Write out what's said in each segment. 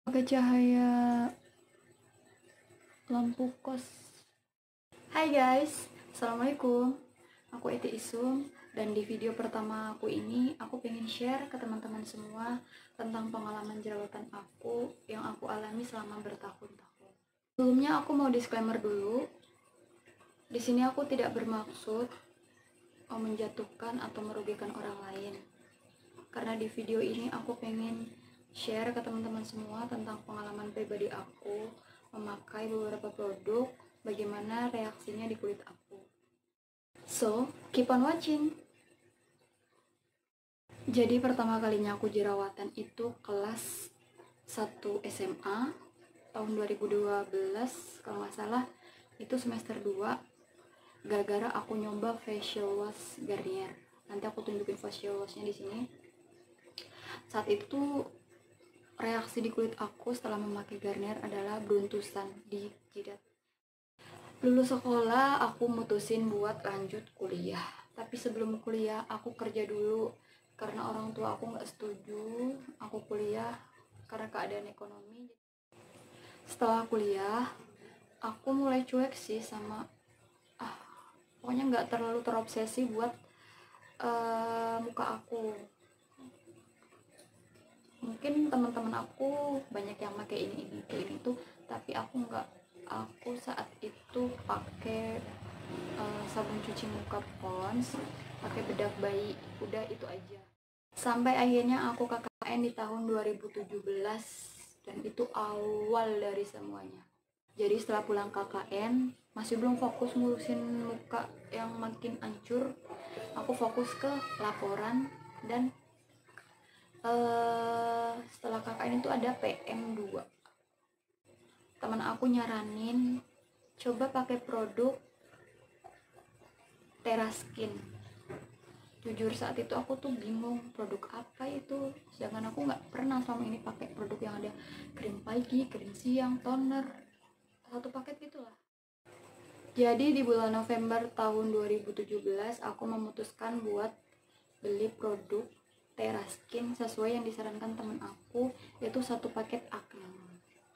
Pakai cahaya lampu kos. Hai guys, assalamualaikum. Aku Eti Isum, dan di video pertama aku ini aku pengen share ke teman-teman semua tentang pengalaman jerawatan aku yang aku alami selama bertahun-tahun. Sebelumnya aku mau disclaimer dulu. Di sini aku tidak bermaksud menjatuhkan atau merugikan orang lain. Karena di video ini aku pengen share ke teman-teman semua tentang pengalaman pribadi aku memakai beberapa produk, bagaimana reaksinya di kulit aku. So, keep on watching. Jadi pertama kalinya aku jerawatan itu kelas 1 SMA tahun 2012 kalau nggak salah, itu semester 2, gara-gara aku nyoba facial wash Garnier. Nanti aku tunjukin facial washnya di sini. Saat itu reaksi di kulit aku setelah memakai Garnier adalah beruntusan di jidat. Lulus sekolah, aku mutusin buat lanjut kuliah. Tapi sebelum kuliah, aku kerja dulu karena orang tua aku nggak setuju aku kuliah karena keadaan ekonomi. Setelah kuliah, aku mulai cuek sih sama pokoknya nggak terlalu terobsesi buat muka aku. Mungkin teman-teman aku banyak yang pakai ini itu, tapi aku nggak. Aku saat itu pakai sabun cuci muka Pond's, pakai bedak bayi, udah itu aja. Sampai akhirnya aku KKN di tahun 2017, dan itu awal dari semuanya. Jadi setelah pulang KKN, masih belum fokus ngurusin muka yang makin hancur. Aku fokus ke laporan, dan setelah KKN itu ada PM2. Teman aku nyaranin coba pakai produk Teraskin. Jujur saat itu aku tuh bingung produk apa itu, sedangkan aku nggak pernah selama ini pakai produk yang ada krim pagi, krim siang, toner, satu paket gitulah. Jadi di bulan November tahun 2017 aku memutuskan buat beli produk Teraskin sesuai yang disarankan teman aku, yaitu satu paket Acne.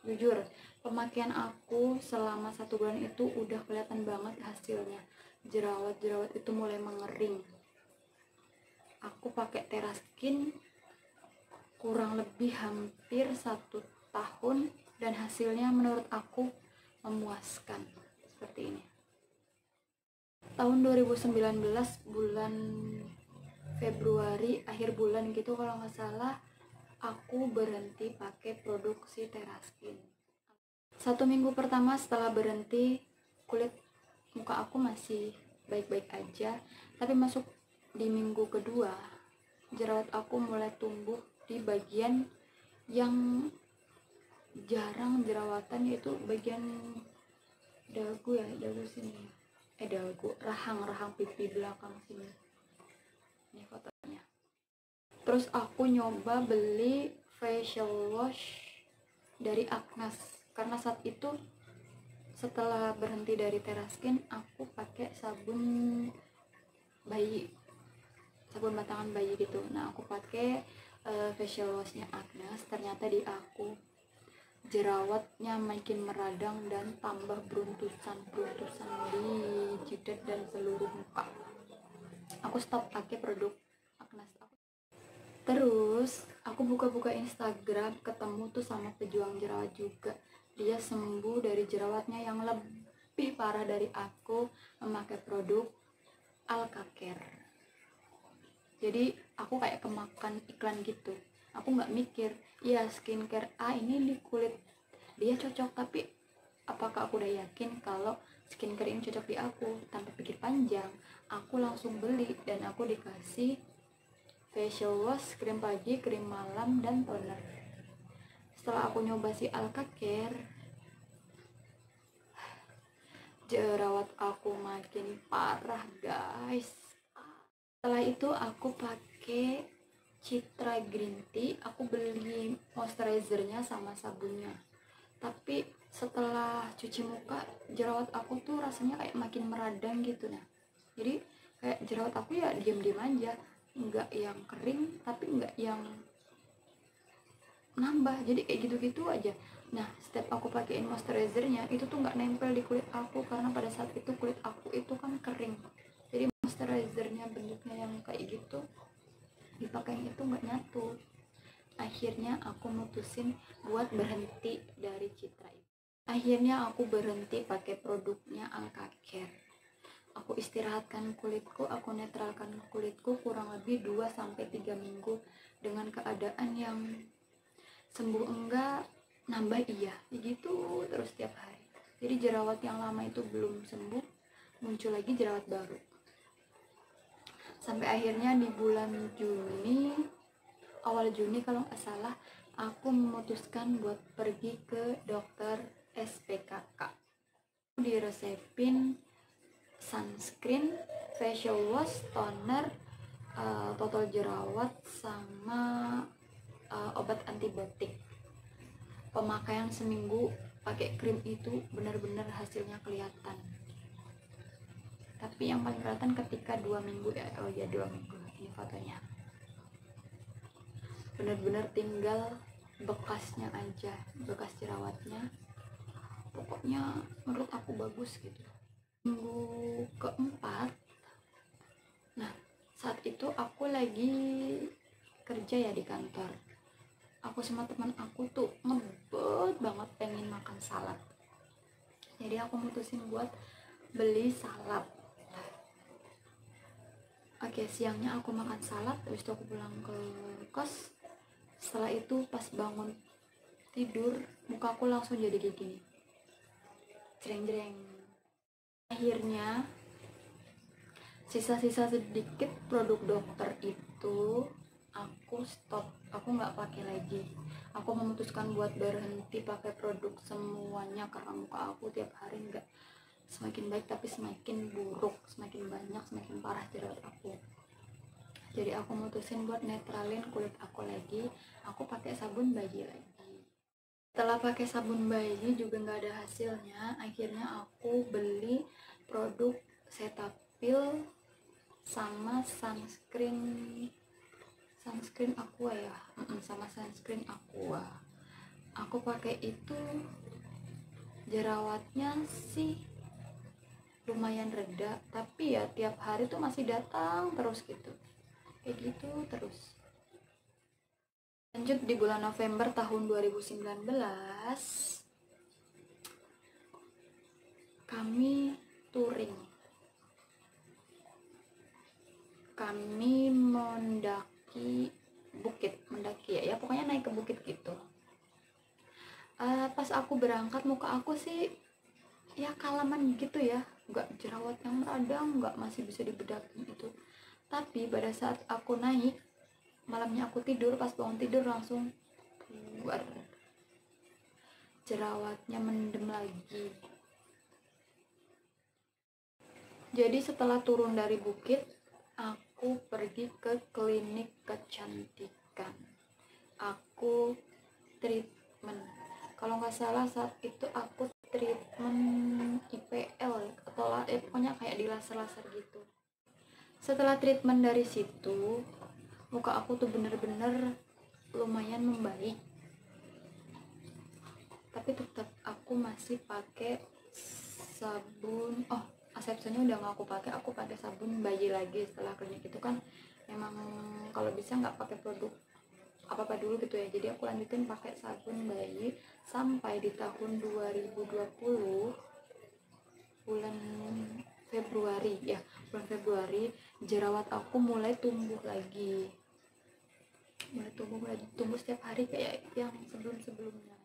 Jujur, pemakaian aku selama 1 bulan itu udah kelihatan banget hasilnya. Jerawat-jerawat itu mulai mengering. Aku pakai Teraskin kurang lebih hampir 1 tahun, dan hasilnya menurut aku memuaskan seperti ini. Tahun 2019 bulan Februari, akhir bulan gitu kalau nggak salah, aku berhenti pakai produksi Teraskin. 1 minggu pertama setelah berhenti, kulit muka aku masih baik-baik aja, tapi masuk di minggu kedua, jerawat aku mulai tumbuh di bagian yang jarang jerawatan, yaitu bagian dagu ya, dagu sini, dagu, rahang pipi belakang sini. Ini fotonya. Terus aku nyoba beli facial wash dari Agnes, karena saat itu setelah berhenti dari Teraskin aku pakai sabun bayi, sabun batangan bayi gitu. Nah aku pakai facial washnya Agnes. Ternyata di aku jerawatnya makin meradang dan tambah beruntusan di jidat dan seluruh muka. Aku stop pakai produk Agnes. Terus aku buka-buka Instagram, ketemu tuh sama pejuang jerawat juga. Dia sembuh dari jerawatnya yang lebih parah dari aku memakai produk Alkacare. Jadi aku kayak kemakan iklan gitu. Aku nggak mikir, ya skincare ini di kulit dia cocok, tapi apakah aku udah yakin kalau skincare ini cocok di aku? Tanpa pikir panjang, aku langsung beli, dan aku dikasih facial wash, krim pagi, krim malam, dan toner. Setelah aku nyoba si Alkacare, jerawat aku makin parah guys. Setelah itu aku pakai Citra Green Tea. Aku beli moisturizernya sama sabunnya, tapi setelah cuci muka, jerawat aku tuh rasanya kayak makin meradang gitu. Nah jadi kayak jerawat aku ya diam-diam aja, nggak yang kering tapi nggak yang nambah, jadi kayak gitu-gitu aja. Nah, setiap aku pakein moisturizernya itu tuh nggak nempel di kulit aku, karena pada saat itu kulit aku itu kan kering, jadi moisturizernya bentuknya yang kayak gitu dipakein itu nggak nyatu. Akhirnya aku mutusin buat berhenti dari Citra itu. Akhirnya aku berhenti pakai produknya Alka Care. Aku istirahatkan kulitku, aku netralkan kulitku kurang lebih 2-3 minggu dengan keadaan yang sembuh enggak, nambah iya, gitu terus tiap hari. Jadi jerawat yang lama itu belum sembuh, muncul lagi jerawat baru. Sampai akhirnya di bulan Juni, awal Juni kalau nggak salah, aku memutuskan buat pergi ke dokter SPKK. Diresepin sunscreen, facial wash, toner, total jerawat, sama obat antibiotik. Pemakaian seminggu pakai krim itu benar-benar hasilnya kelihatan. Tapi yang paling kelihatan ketika 2 minggu ya. Oh ya, 2 minggu. Ini fotonya. Benar-benar tinggal bekasnya aja, bekas jerawatnya. Pokoknya menurut aku bagus gitu. Minggu keempat, nah saat itu aku lagi kerja ya di kantor. Aku sama teman aku tuh ngebet banget pengen makan salad. Jadi aku mutusin buat beli salad. Oke, siangnya aku makan salad, habis itu aku pulang ke kos. Setelah itu pas bangun tidur, muka aku langsung jadi kayak gini, jreng-jreng. Akhirnya sisa-sisa sedikit produk dokter itu aku stop, aku nggak pakai lagi. Aku memutuskan buat berhenti pakai produk semuanya karena muka aku tiap hari nggak semakin baik tapi semakin buruk, semakin banyak, semakin parah jerawat aku. Jadi aku mutusin buat netralin kulit aku lagi. Aku pakai sabun bayi lagi. Setelah pakai sabun bayi juga nggak ada hasilnya, akhirnya aku beli produk Cetaphil sama sunscreen Aqua ya, sama sunscreen Aqua. Aku pakai itu, jerawatnya sih lumayan reda, tapi ya tiap hari tuh masih datang terus gitu, kayak gitu terus. Lanjut di bulan November tahun 2019, kami touring, kami mendaki ya pokoknya naik ke bukit gitu. Pas aku berangkat muka aku sih ya kalaman gitu ya, nggak jerawat yang radang, nggak, masih bisa dibedakin itu. Tapi pada saat aku naik, malamnya aku tidur, pas bangun tidur langsung keluar, jerawatnya mendem lagi. Jadi setelah turun dari bukit, aku pergi ke klinik kecantikan. Aku treatment, kalau nggak salah saat itu aku treatment IPL atau pokoknya kayak di laser-laser gitu. Setelah treatment dari situ, muka aku tuh bener-bener lumayan membaik, tapi tetap aku masih pakai sabun. Oh, Asepsonnya udah nggak aku pakai sabun bayi lagi. Setelah klinik itu kan memang kalau bisa nggak pakai produk apa-apa dulu gitu ya, jadi aku lanjutin pakai sabun bayi sampai di tahun 2020 bulan Februari ya, bulan Februari jerawat aku mulai tumbuh lagi, mulai tumbuh setiap hari kayak yang sebelum-sebelumnya.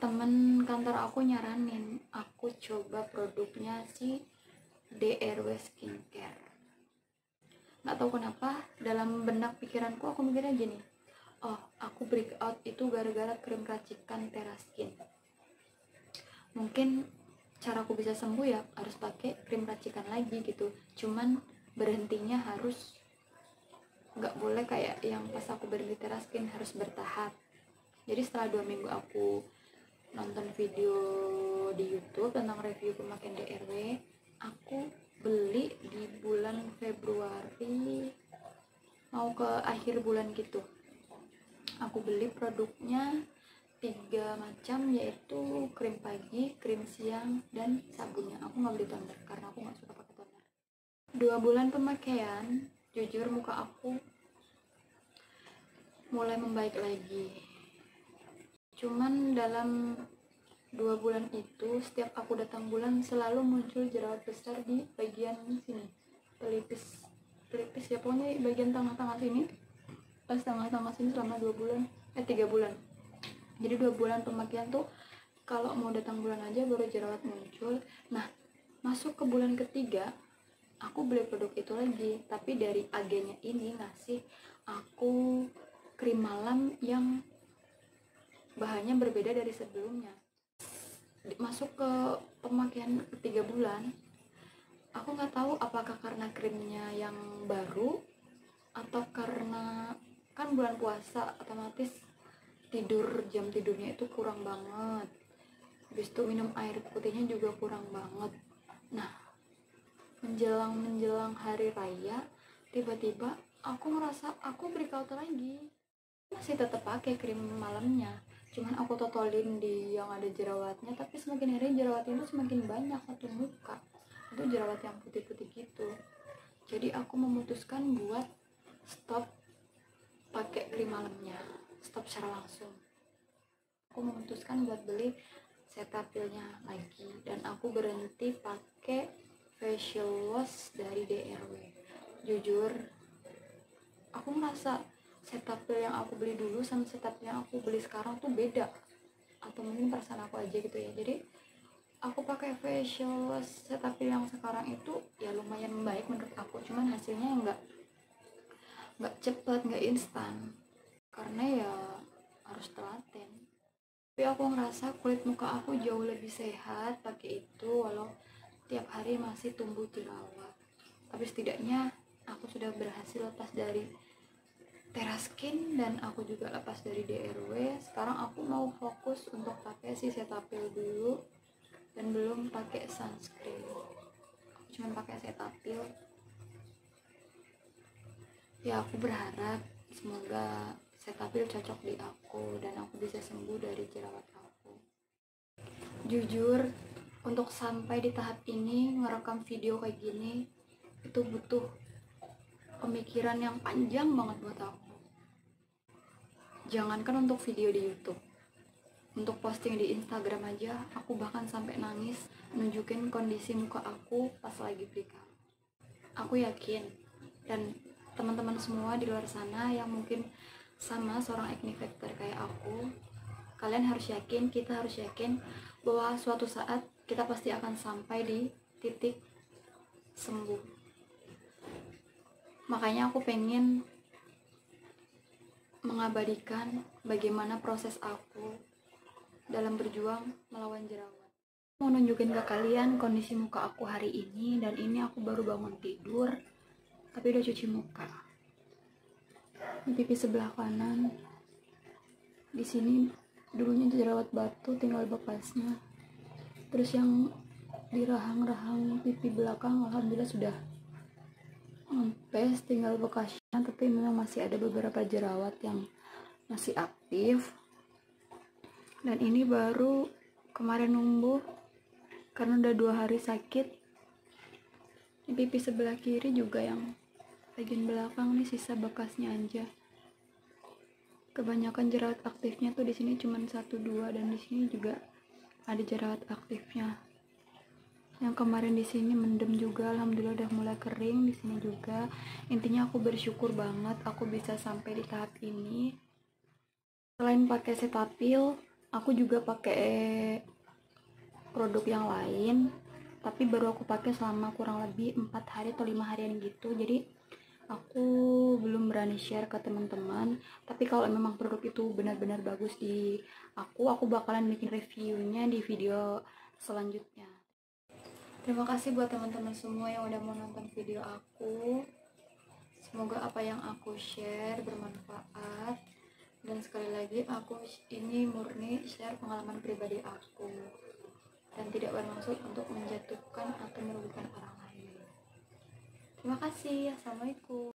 Temen kantor aku nyaranin aku coba produknya si DRW Skincare. Nggak tahu kenapa dalam benak pikiranku aku mikirnya gini, oh aku breakout itu gara-gara krim racikan Teraskin. Mungkin cara aku bisa sembuh ya harus pakai krim racikan lagi gitu. Cuman berhentinya harus, nggak boleh kayak yang pas aku berhenti Teraskin, harus bertahap. Jadi setelah 2 minggu aku nonton video di YouTube tentang review pemakaian DRW, aku beli di bulan Februari mau ke akhir bulan gitu. Aku beli produknya 3 macam, yaitu krim pagi, krim siang, dan sabunnya. Aku nggak beli toner karena aku nggak suka pakai toner. 2 bulan pemakaian, jujur muka aku mulai membaik lagi. Cuman dalam 2 bulan itu, setiap aku datang bulan selalu muncul jerawat besar di bagian sini, pelipis ya, pokoknya bagian tengah-tengah sini, pas tengah-tengah sini selama 3 bulan. Jadi 2 bulan pemakaian tuh kalau mau datang bulan aja baru jerawat muncul. Nah, masuk ke bulan ketiga aku beli produk itu lagi, tapi dari agennya ini ngasih aku krim malam yang bahannya berbeda dari sebelumnya. Masuk ke pemakaian ketiga bulan, aku nggak tahu apakah karena krimnya yang baru atau karena kan bulan puasa, otomatis jam tidurnya itu kurang banget, habis itu minum air putihnya juga kurang banget. Nah, menjelang hari raya, tiba-tiba aku ngerasa aku breakout lagi. Masih tetap pakai krim malamnya, cuman aku totolin di yang ada jerawatnya, tapi semakin hari jerawat itu semakin banyak satu muka. Itu jerawat yang putih-putih gitu. Jadi aku memutuskan buat stop pakai krim malamnya, stop secara langsung. Aku memutuskan buat beli Cetaphilnya lagi, dan aku berhenti pakai facial wash dari DRW. Jujur, aku merasa Cetaphil yang aku beli dulu sama Cetaphil yang aku beli sekarang tuh beda, atau mungkin perasaan aku aja gitu ya. Jadi aku pakai facial wash Cetaphil yang sekarang itu ya lumayan baik menurut aku, cuman hasilnya nggak cepet, nggak instan, karena ya harus telaten. Tapi aku ngerasa kulit muka aku jauh lebih sehat pakai itu, walau tiap hari masih tumbuh jerawat. Tapi setidaknya aku sudah berhasil lepas dari Teraskin, dan aku juga lepas dari DRW. Sekarang aku mau fokus untuk pakai si Cetaphil dulu, dan belum pakai sunscreen. Aku cuma pakai Cetaphil. Ya, aku berharap semoga Cetaphil cocok di aku dan aku bisa sembuh dari jerawat aku. Jujur, untuk sampai di tahap ini ngerekam video kayak gini itu butuh pemikiran yang panjang banget buat aku. Jangankan untuk video di YouTube, untuk posting di Instagram aja aku bahkan sampai nangis nunjukin kondisi muka aku pas lagi breakout. Aku yakin, dan teman-teman semua di luar sana yang mungkin sama seorang acne factor kayak aku, kalian harus yakin, kita harus yakin bahwa suatu saat kita pasti akan sampai di titik sembuh. Makanya aku pengen mengabadikan bagaimana proses aku dalam berjuang melawan jerawat. Mau nunjukin ke kalian kondisi muka aku hari ini, dan ini aku baru bangun tidur tapi udah cuci muka. Di pipi sebelah kanan, di sini dulunya jerawat batu, tinggal bekasnya. Terus yang di rahang-rahang pipi belakang alhamdulillah sudah empes, tinggal bekasnya, tapi memang masih ada beberapa jerawat yang masih aktif. Dan ini baru kemarin numbuh karena udah 2 hari sakit. Di pipi sebelah kiri juga yang bagian belakang nih sisa bekasnya aja. Kebanyakan jerawat aktifnya tuh di sini cuma 1-2, dan di sini juga ada jerawat aktifnya. Yang kemarin di sini mendem juga alhamdulillah udah mulai kering, di sini juga. Intinya aku bersyukur banget aku bisa sampai di tahap ini. Selain pakai Cetaphil, aku juga pakai produk yang lain, tapi baru aku pakai selama kurang lebih 4 hari atau 5 harian gitu. Jadi aku belum berani share ke teman-teman, tapi kalau memang produk itu benar-benar bagus di aku bakalan bikin reviewnya di video selanjutnya. Terima kasih buat teman-teman semua yang udah mau nonton video aku. Semoga apa yang aku share bermanfaat, dan sekali lagi aku ini murni share pengalaman pribadi aku dan tidak bermaksud untuk menjatuhkan atau merugikan orang lain. Terima kasih. Assalamualaikum.